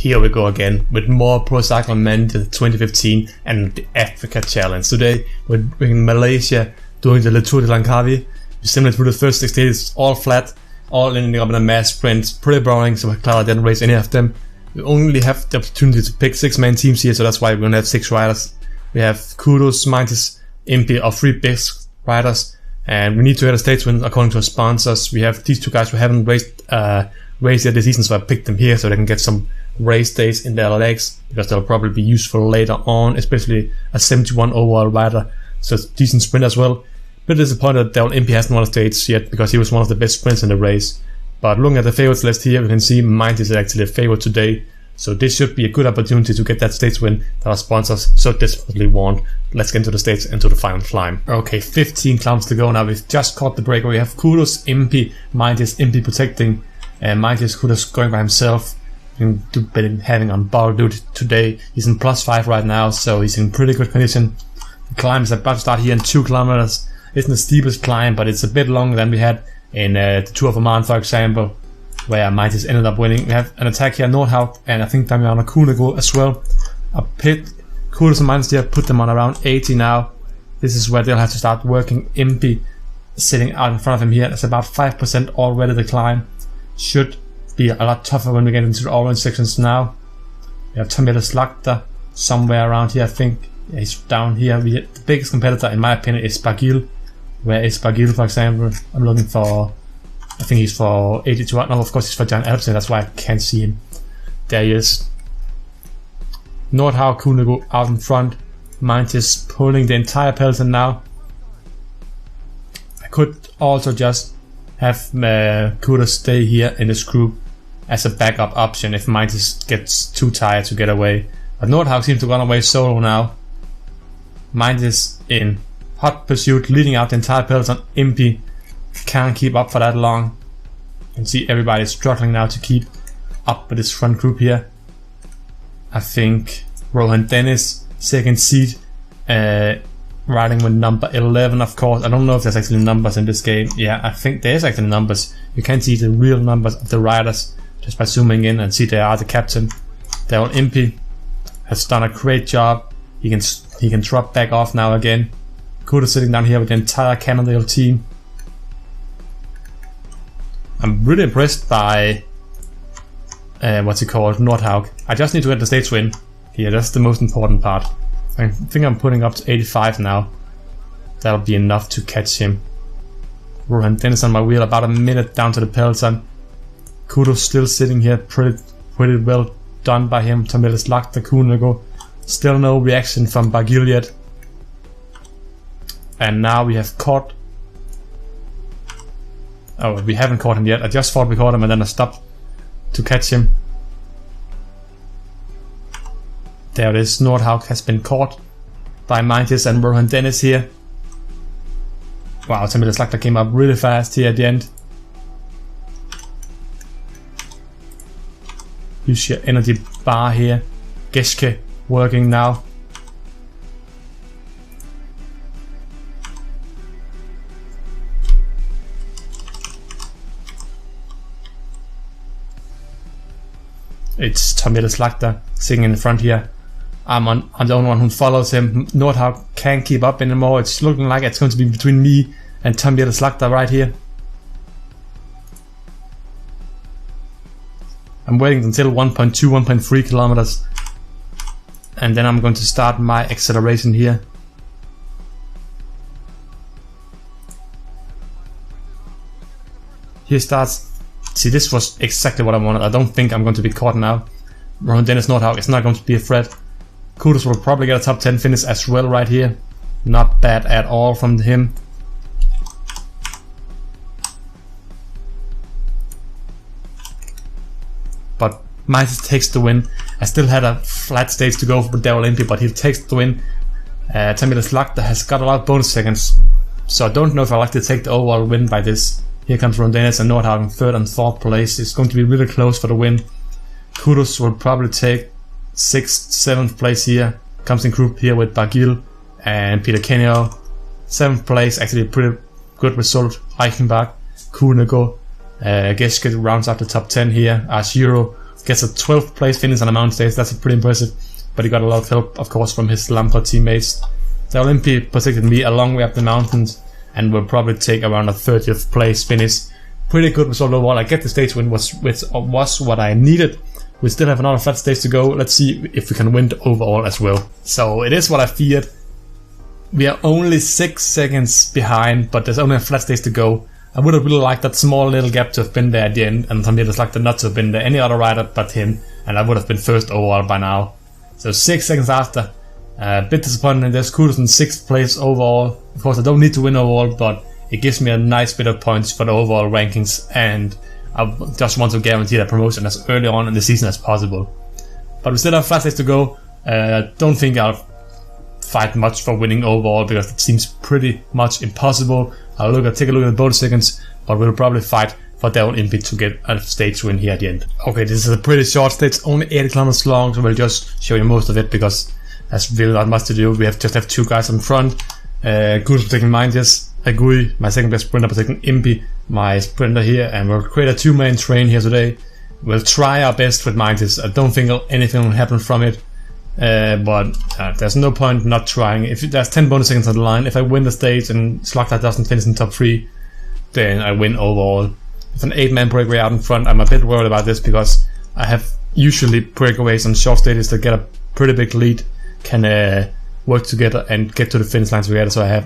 here we go again with more Pro Cycling Manager 2015 and the Africa Challenge. Today we're in Malaysia doing the Tour de Langkawi. We similar to the first 6 days, all flat, all ending up in a mass sprint, pretty boring, so we're glad I didn't race any of them. We only have the opportunity to pick 6-man teams here, so that's why we're gonna have 6 riders. We have Kudos, Mintis, Impi, or 3 big riders, and we need to get a stage win according to our sponsors. We have these 2 guys who haven't raced yet this season, so I picked them here so they can get some race days in their legs, because they'll probably be useful later on, especially a 71 overall rider, so it's a decent sprint as well. Bit disappointed that Devil Impi hasn't won a stage yet, because he was one of the best sprints in the race. But looking at the favorites list here, we can see Mintis is actually a favorite today, so this should be a good opportunity to get that stage win that our sponsors so desperately want. Let's get into the stage and to the final climb. Okay, 15 climbs to go now. We've just caught the break where we have Kudos, Impi, Mintis, Impi protecting, and Mintis, Kudos going by himself. Been having on bar duty today. He's in +5 right now, so he's in pretty good condition. The climb is about to start here in 2 kilometers. Isn't the steepest climb, but it's a bit longer than we had in the Tour of Oman, for example, where Mintis ended up winning. We have an attack here, Nordhaug, and I think Damiano Kunego as well. A pit, Kudos and Mintis here, put them on around 80 now. This is where they'll have to start working. Impi sitting out in front of him here. That's about 5% already the climb. Should be a lot tougher when we get into the orange sections now. We have Tommy Slagter somewhere around here, I think. Yeah, he's down here. The biggest competitor, in my opinion, is Bagil. Where is Bagil, for example? I'm looking for, I think he's for 82. No, of course he's for John Alpsen, that's why I can't see him. There he is. Nordhaug, Kunego out in front. Mintis pulling the entire peloton now. I could also just have Kudos stay here in this group as a backup option if Mintis gets too tired to get away. But Nordhaug seems to run away solo now. Mintis in hot pursuit, leading out the entire peloton. Impi can't keep up for that long. You can see everybody's struggling now to keep up with this front group here. I think Rohan Dennis, second seat, riding with number 11, of course. I don't know if there's actually numbers in this game. Yeah, I think there's actually numbers. You can see the real numbers of the riders just by zooming in and see they are the captain. Devil Impi has done a great job. He can drop back off now again. Kudos sitting down here with the entire Cannondale team. I'm really impressed by what's it called, Nordhaug. I just need to get the stage win here. That's the most important part. I think I'm putting up to 85 now. That'll be enough to catch him. Rohan Dennis on my wheel, about a minute down to the peloton. Kudos still sitting here, pretty well done by him. Tomilis Lagta, Kunego. Still no reaction from Bagil yet. And now we have caught. Oh, we haven't caught him yet. I just thought we caught him and then I stopped to catch him. There it is. Nordhaug has been caught by Mintis and Rohan Dennis here. Wow, Tomilis Lagta came up really fast here at the end. Use your energy bar here. Geschke working now. It's Tomilis Lagta sitting in the front here. I'm the only one who follows him. Nordhaug can't keep up anymore. It's looking like it's going to be between me and Tomilis Lagta right here. I'm waiting until 1.2, 1.3 kilometers. And then I'm going to start my acceleration here. Here starts. See, this was exactly what I wanted. I don't think I'm going to be caught now. Rohan Dennis Nordhaug is not going to be a threat. Kudos will probably get a top 10 finish as well right here. Not bad at all from him. But Mintis takes the win. I still had a flat stage to go for Devil Impi, but he takes the win. Tomilis Lagta has got a lot of bonus seconds, so I don't know if I like to take the overall win by this. Here comes Rohan Dennis and Nordhaug in 3rd and 4th place. It's going to be really close for the win. Kudos will probably take 6th, 7th place here. Comes in group here with Bagil and Peter Kenyo. 7th place, actually a pretty good result. Reichenbach, Kunego, Geschke rounds out the top 10 here. Ashiro Gets a 12th place finish on a mountain stage. That's pretty impressive. But he got a lot of help, of course, from his Lampard teammates. The Olympi protected me a long way up the mountains and will probably take around a 30th place finish. Pretty good result overall. I get the stage win, which was what I needed. We still have another flat stage to go. Let's see if we can win overall as well. So it is what I feared. We are only 6 seconds behind, but there's only a flat stage to go. I would have really liked that small little gap to have been there at the end, and Tom Yates liked not to have been there. Any other rider but him, and I would have been first overall by now. So 6 seconds after, a bit disappointing. There's Kudos in 6th place overall. Of course, I don't need to win overall, but it gives me a nice bit of points for the overall rankings, and I just want to guarantee that promotion as early on in the season as possible. But we still have flat stage to go. Don't think I'll fight much for winning overall because it seems pretty much impossible. I'll take a look at the bonus seconds, but we'll probably fight for the Olympic to get a stage win here at the end. Okay, this is a pretty short stage, only 80 kilometers long, so we'll just show you most of it because there's really not much to do. We just have 2 guys in front. Kudos protecting Mindjes, Agui, my second best sprinter, protecting Impi, my sprinter here, and we'll create a 2-man train here today. We'll try our best with Mindjes. I don't think anything will happen from it. But there's no point not trying. If there's 10 bonus seconds on the line, if I win the stage and Slugta doesn't finish in top 3, then I win overall. With an 8-man breakaway out in front, I'm a bit worried about this because I have usually breakaways on short stages that get a pretty big lead, can work together and get to the finish line together. So I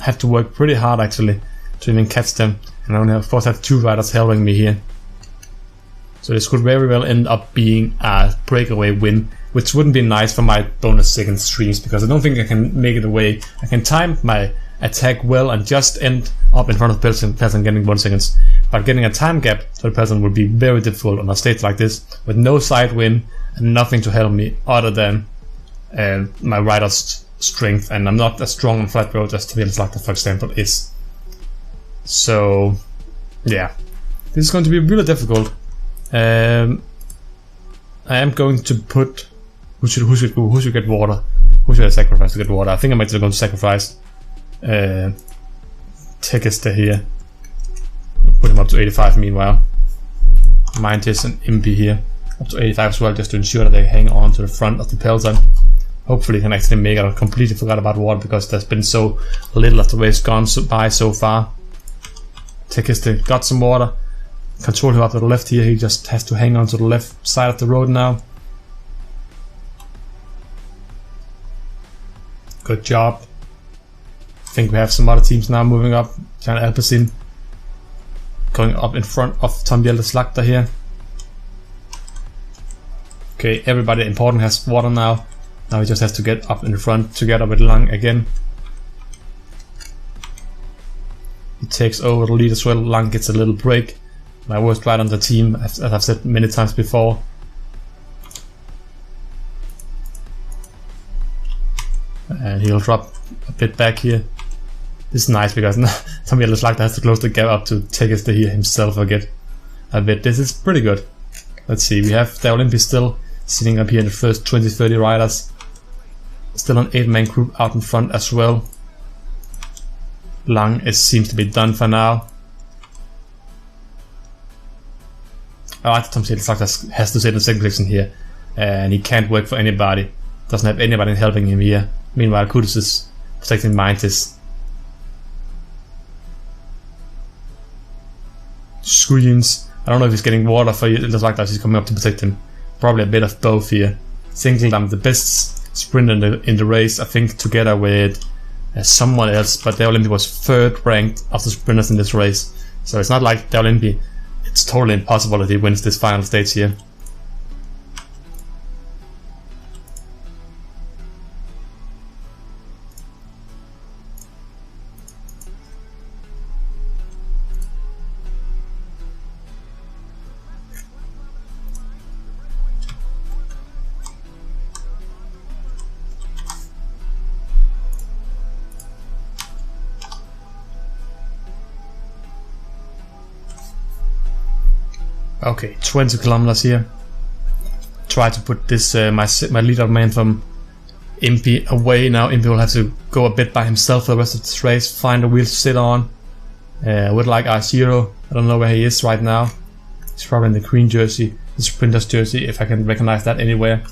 have to work pretty hard actually to even catch them, and I only of course have 2 riders helping me here. So this could very well end up being a breakaway win, which wouldn't be nice for my bonus second streams because I don't think I can make it away. I can time my attack well and just end up in front of the person getting 1 second. But getting a time gap to the person would be very difficult on a stage like this with no side win and nothing to help me other than my rider's strength, and I'm not as strong on flat road as Tom Yates, for example, is. So yeah, this is going to be really difficult. I am going to put who should get water? Who should I sacrifice to get water? I think I'm actually going to sacrifice Tekeste here. Put him up to 85 meanwhile. Mindjes and Impi here up to 85 as well, just to ensure that they hang on to the front of the peloton. Hopefully I can actually make it. I completely forgot about water because there's been so little of the race gone by so far. Tekeste got some water. Control him up to the left here. He just has to hang on to the left side of the road now. Good job. I think we have some other teams now moving up. Jan Alpecin going up in front of Tom Yates Slugta here. Okay, everybody important has water now. Now he just has to get up in the front together with Lang again. He takes over the lead as well. Lang gets a little break. My worst rider on the team, as I've said many times before. And he'll drop a bit back here. This is nice because Tom Yates Slugta has to close the gap up to Tekeste here himself a bit. This is pretty good. Let's see, we have the Olympi still sitting up here in the first 20-30 riders. Still an 8-man group out in front as well. Lang, it seems to be done for now. I think Tom Yates Slugta has to sit in the second position here, and he can't work for anybody. Doesn't have anybody helping him here. Meanwhile, Kudos is protecting Mindjes. Screens. I don't know if he's getting water for Yates Slugta. He's coming up to protect him. Probably a bit of both here. Singled, I'm the best sprinter in the race, I think, together with someone else, but the Olympi was 3rd ranked of the sprinters in this race. So it's not like the Olympi. It's totally impossible that he wins this final stage here. Okay, 20 kilometers here. Try to put this my leader man from Impi away now. Impi will have to go a bit by himself for the rest of this race. Find a wheel to sit on. I would like R0. I don't know where he is right now. He's probably in the green jersey. the sprinter's jersey, if I can recognize that anywhere.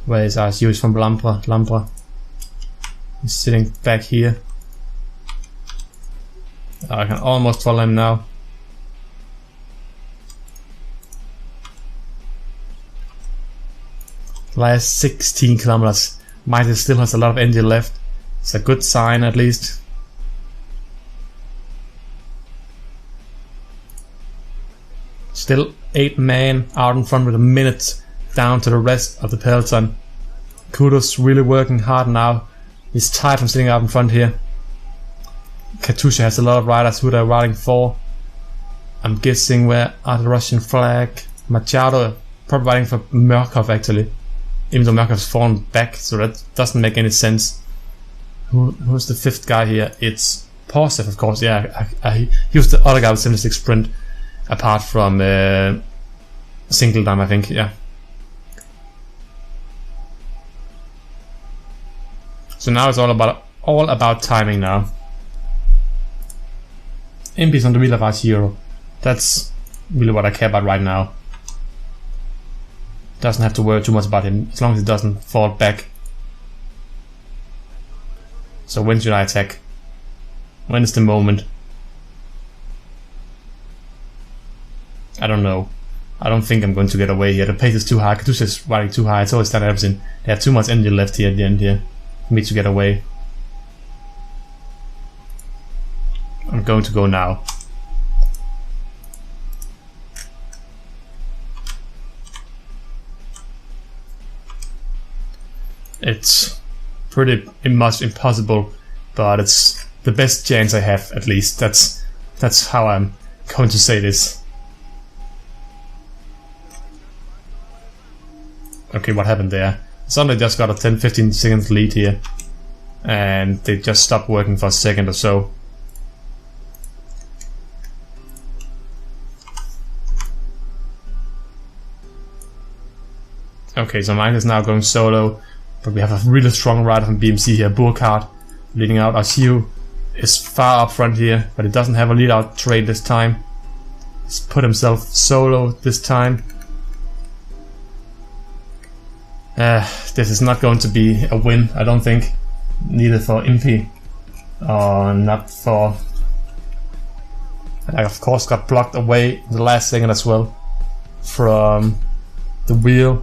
Where is RSU? Is from Lampra. He's sitting back here. I can almost follow him now. Last 16 kilometers. Mighty still has a lot of energy left. It's a good sign at least. Still 8 men out in front with a minute down to the rest of the peloton. Kudos really working hard now. He's tired from sitting out in front here. Katusha has a lot of riders who they're riding for. I'm guessing where are the Russian flag? Machado probably riding for Murkov actually. Even though Murkov's fallen back, so that doesn't make any sense. Who's the 5th guy here? It's Porsev, of course. Yeah, he was the other guy with 76 sprint, apart from Singledam, I think. Yeah. So now it's all about timing now. Impi's on the wheel of R0. That's really what I care about right now. Doesn't have to worry too much about him as long as he doesn't fall back. So when should I attack? When is the moment? I don't know. I don't think I'm going to get away here. The pace is too high. Katusha is riding too high. It's always that everything. They have too much energy left here at the end here for me to get away. I'm going to go now. It's pretty much impossible, but it's the best chance I have, at least. That's how I'm going to say this. Okay, what happened there? Suddenly just got a 10-15 seconds lead here, and they just stopped working for a second or so. Okay, so mine is now going solo. But we have a really strong rider from BMC here, Burkhardt, leading out. Ashiu is far up front here, but he doesn't have a lead out trade this time. He's put himself solo this time. This is not going to be a win, I don't think. Neither for Impi, or not for... I of course got blocked away in the last second as well from the wheel.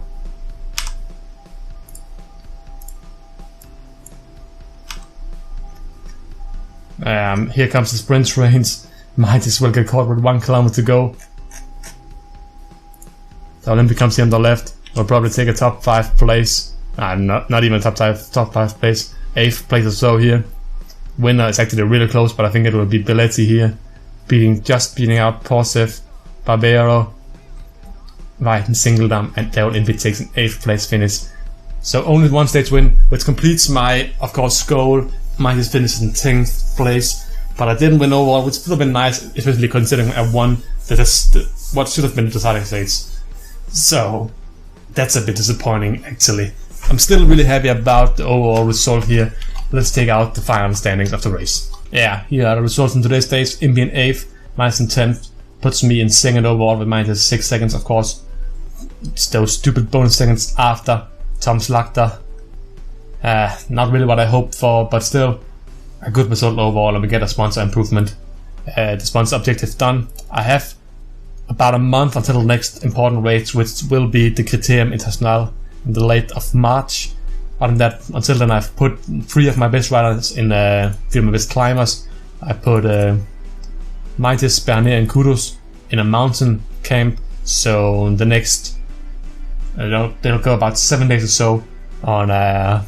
Here comes the sprint rains. Might as well get caught with 1 kilometer to go. The Olympic comes here on the left. Will probably take a top 5 place. Not even a top 5 place. 8th place or so here. Winner is actually really close, but I think it will be Belletti here, just beating out Porsev, Barbero, Weiden, Singledam, and Daryl Impey takes an 8th place finish. So only 1 stage win, which completes my, of course, goal. Might finish in 10th place, but I didn't win overall, which would have been nice, especially considering I won what should have been the deciding stage. So that's a bit disappointing, actually. I'm still really happy about the overall result here. Let's take out the final standings of the race. Yeah, here are the results in today's stage. Impey in 8th, minus in 10th, puts me in 2nd overall with minus 6 seconds, of course. It's those stupid bonus seconds after Tom Slagter. Not really what I hoped for, but still a good result overall, and we get a sponsor improvement. The sponsor objective done. I have about a month until the next important race, which will be the Criterium International in the late of March. Other than that, until then, I've put 3 of my best riders in 3 of my best climbers. I put Maitis, Bernier, and Kudos in a mountain camp. So the next, they'll go about 7 days or so on a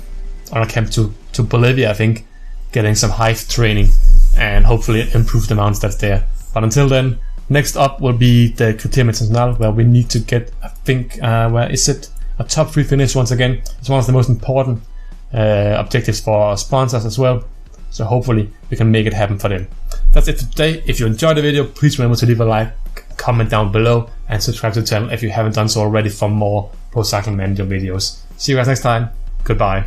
camp to Bolivia, I think, getting some height training and hopefully improve the mountains that's there. But until then, next up will be the Criterium International, where we need to get, I think, where is it? A top 3 finish once again. It's one of the most important objectives for sponsors as well. So hopefully we can make it happen for them. That's it for today. If you enjoyed the video, please remember to leave a like, comment down below, and subscribe to the channel if you haven't done so already for more Pro Cycling Manager videos. See you guys next time. Goodbye.